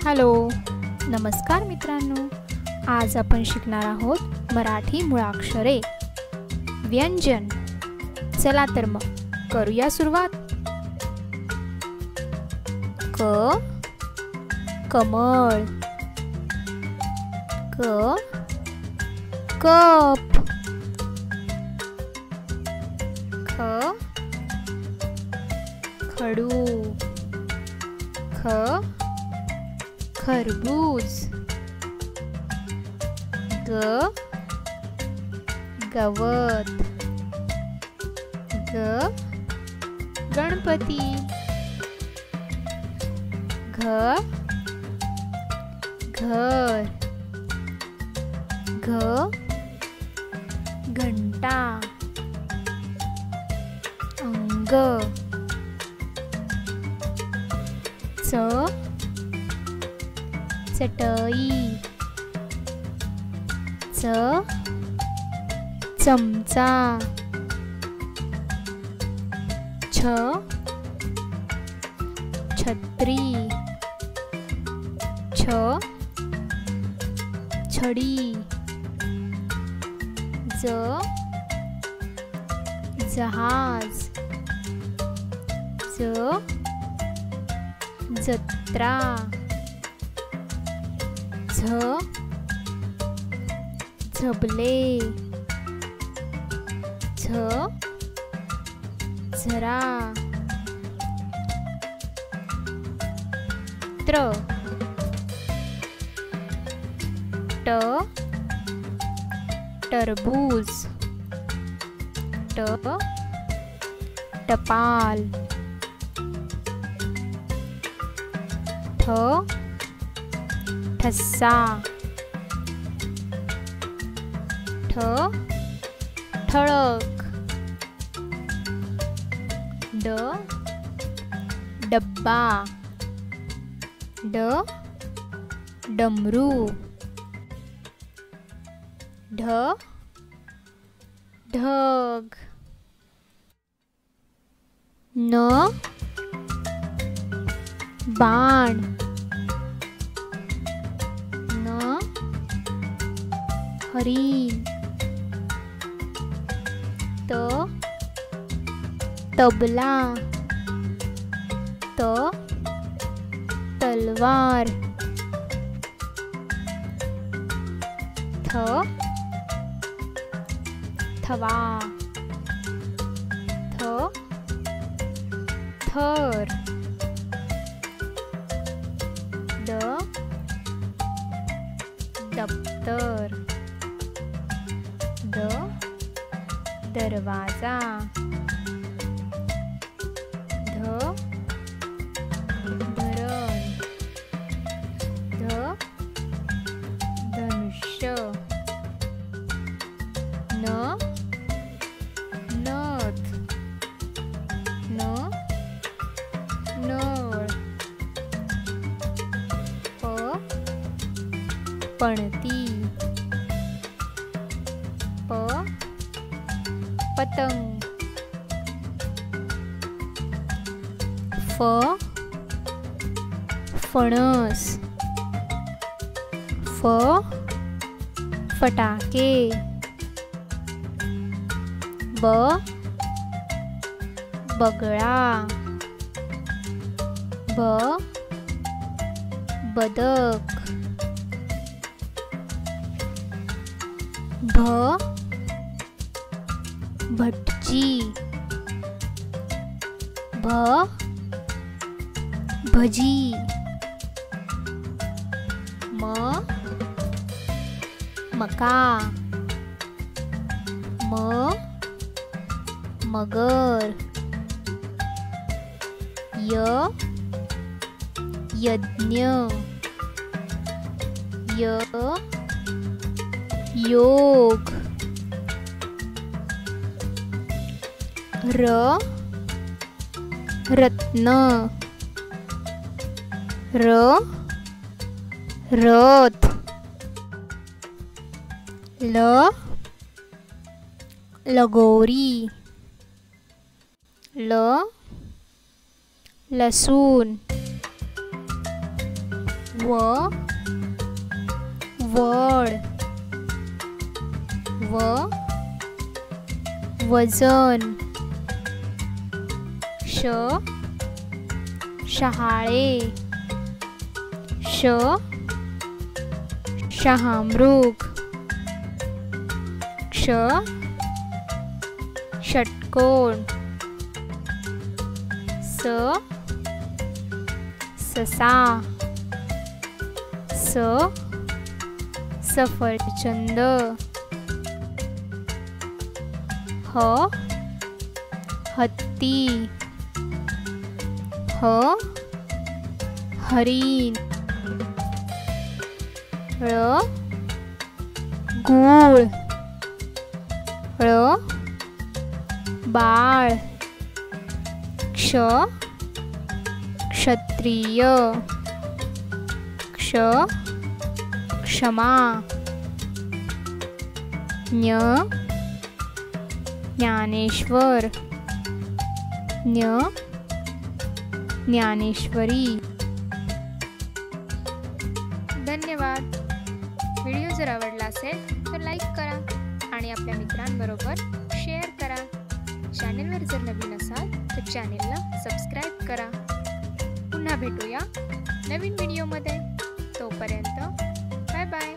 Hello, नमस्कार मित्रांनो. आज आपण शिकणार आहोत मराठी मुळाक्षरे, व्यंजन. चला तर मग करूया सुरुवात. क कमळ, क कप, ख खडू, ख खरबूज, ग गवत, ग गणपती, घ घर, घ घंटा, अंग, च चटई, च चमचा, छ छत्री, छ छडी, ज जहाज, ज जत्रा, झ झबले, झ झरा, त्र ट टरबूज, ट टपाल, ठ ठस्सा, ठ ठळक, ड डब्बा, ड डमरू, ढ ढग, न बाण, न हरिण, त तबला, त तलवार, थ थवा, थ थर, द दप्तर, द दरवाजा, ध धरण, ध धनुष्य, न नथ, न नळ, प पणती, प पतंग, फ फणस, फ फटाके, ब बगळा, ब बदक, भ भटजी, भ भजी, म मका, म मगर, य यज्ञ, य योग, र रत्न, र रथ, ल लगोरी, ल लसूण, वड वजन शहाळे शहामृग षटकोन ससा सफरचंद हत्ती हरिण गूळ बाळ क्षत्रिय क्षमा ज्ञानेश्वर ज्ञानेश्वरी. धन्यवाद. व्हिडिओ जर आवडला असेल तर लाईक करा आणि आपल्या मित्रांबरोबर शेअर करा. चॅनेलवर जर नवीन असाल तर चॅनेलला सबस्क्राईब करा. पुन्हा भेटूया नवीन व्हिडिओमध्ये. तोपर्यंत बाय बाय.